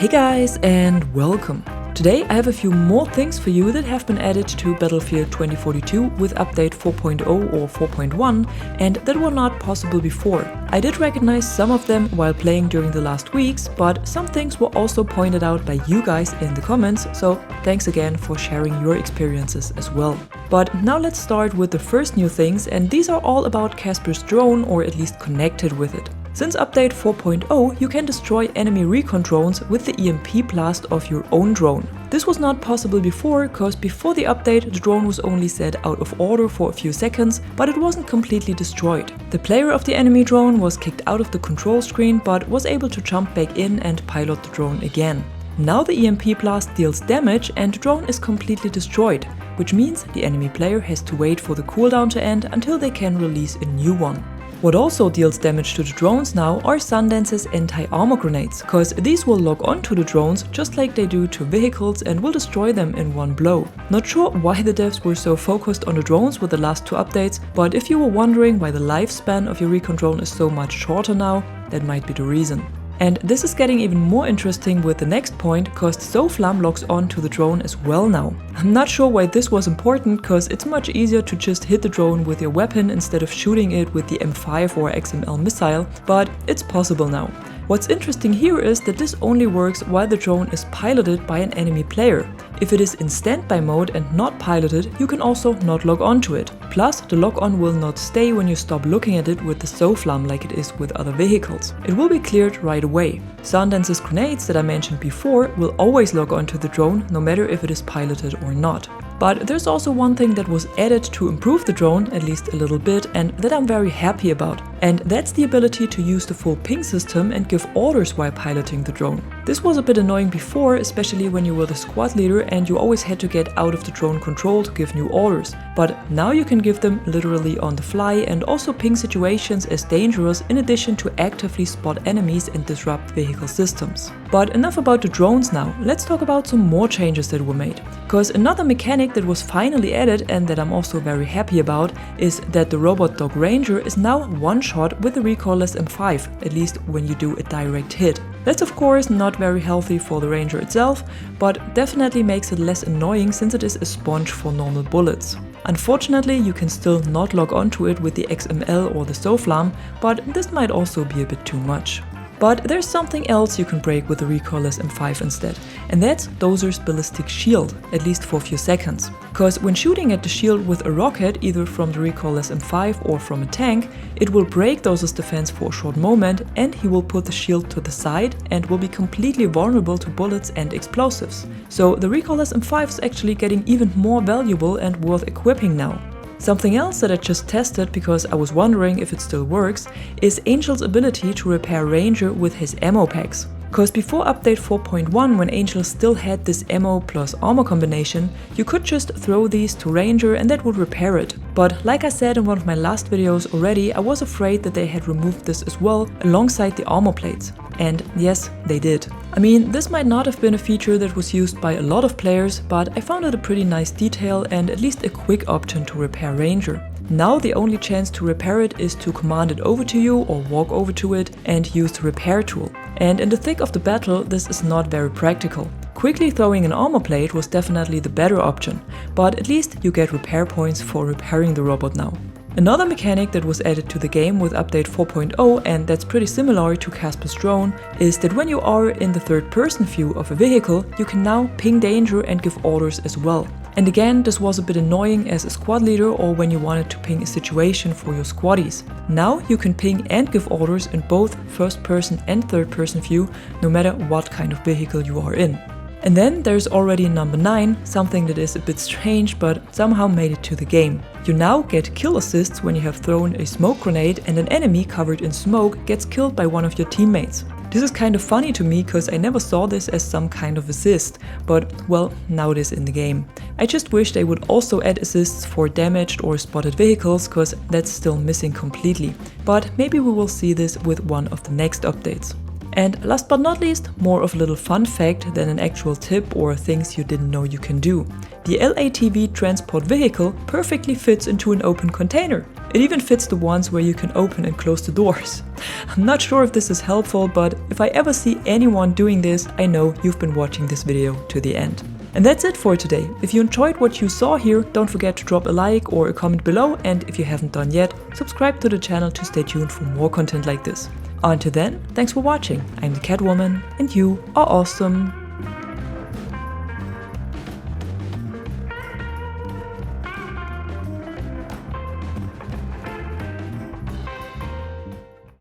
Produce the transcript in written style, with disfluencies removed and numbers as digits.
Hey guys, and welcome! Today I have a few more things for you that have been added to Battlefield 2042 with update 4.0 or 4.1 and that were not possible before. I did recognize some of them while playing during the last weeks, but some things were also pointed out by you guys in the comments, so thanks again for sharing your experiences as well. But now let's start with the first new things, and these are all about Casper's drone, or at least connected with it. Since update 4.0, you can destroy enemy recon drones with the EMP blast of your own drone. This was not possible before, cause before the update the drone was only set out of order for a few seconds, but it wasn't completely destroyed. The player of the enemy drone was kicked out of the control screen but was able to jump back in and pilot the drone again. Now the EMP blast deals damage and the drone is completely destroyed, which means the enemy player has to wait for the cooldown to end until they can release a new one. What also deals damage to the drones now are Sundance's anti-armor grenades, cause these will lock onto the drones just like they do to vehicles and will destroy them in one blow. Not sure why the devs were so focused on the drones with the last two updates, but if you were wondering why the lifespan of your recon drone is so much shorter now, that might be the reason. And this is getting even more interesting with the next point, cause Soflam locks on to the drone as well now. I'm not sure why this was important, cause it's much easier to just hit the drone with your weapon instead of shooting it with the M5 or XML missile, but it's possible now. What's interesting here is that this only works while the drone is piloted by an enemy player. If it is in standby mode and not piloted, you can also not log on to it. Plus, the lock-on will not stay when you stop looking at it with the Soflam like it is with other vehicles. It will be cleared right away. Sundance's grenades that I mentioned before will always log on to the drone, no matter if it is piloted or not. But there's also one thing that was added to improve the drone, at least a little bit, and that I'm very happy about. And that's the ability to use the full ping system and give orders while piloting the drone. This was a bit annoying before, especially when you were the squad leader and you always had to get out of the drone control to give new orders. But now you can give them literally on the fly and also ping situations as dangerous in addition to actively spot enemies and disrupt vehicle systems. But enough about the drones now, let's talk about some more changes that were made. Cause another mechanic that was finally added and that I'm also very happy about is that the robot dog ranger is now one shot with the Recoilless M5, at least when you do a direct hit. That's of course not very healthy for the ranger itself, but definitely makes it less annoying since it is a sponge for normal bullets. Unfortunately, you can still not log onto it with the XML or the Soflam, but this might also be a bit too much. But there's something else you can break with the Recoilless M5 instead, and that's Dozer's ballistic shield, at least for a few seconds. Cause when shooting at the shield with a rocket, either from the Recoilless M5 or from a tank, it will break Dozer's defense for a short moment and he will put the shield to the side and will be completely vulnerable to bullets and explosives. So the Recoilless M5 is actually getting even more valuable and worth equipping now. Something else that I just tested because I was wondering if it still works is Angel's ability to repair Ranger with his ammo packs. Cause before update 4.1, when Angel still had this ammo plus armor combination, you could just throw these to Ranger and that would repair it. But like I said in one of my last videos already, I was afraid that they had removed this as well alongside the armor plates. And yes, they did. I mean, this might not have been a feature that was used by a lot of players, but I found it a pretty nice detail and at least a quick option to repair Ranger. Now the only chance to repair it is to command it over to you or walk over to it and use the repair tool. And in the thick of the battle, this is not very practical. Quickly throwing an armor plate was definitely the better option, but at least you get repair points for repairing the robot now. Another mechanic that was added to the game with update 4.0, and that's pretty similar to Casper's drone, is that when you are in the third-person view of a vehicle, you can now ping danger and give orders as well. And again, this was a bit annoying as a squad leader or when you wanted to ping a situation for your squaddies. Now you can ping and give orders in both first-person and third-person view, no matter what kind of vehicle you are in. And then there's already number 9, something that is a bit strange but somehow made it to the game. You now get kill assists when you have thrown a smoke grenade and an enemy covered in smoke gets killed by one of your teammates. This is kind of funny to me cause I never saw this as some kind of assist, but well, now it is in the game. I just wish they would also add assists for damaged or spotted vehicles cause that's still missing completely. But maybe we will see this with one of the next updates. And last but not least, more of a little fun fact than an actual tip or things you didn't know you can do. The LATV transport vehicle perfectly fits into an open container. It even fits the ones where you can open and close the doors. I'm not sure if this is helpful, but if I ever see anyone doing this, I know you've been watching this video to the end. And that's it for today. If you enjoyed what you saw here, don't forget to drop a like or a comment below, and if you haven't done yet, subscribe to the channel to stay tuned for more content like this. Until then, thanks for watching. I'm the Catwoman, and you are awesome.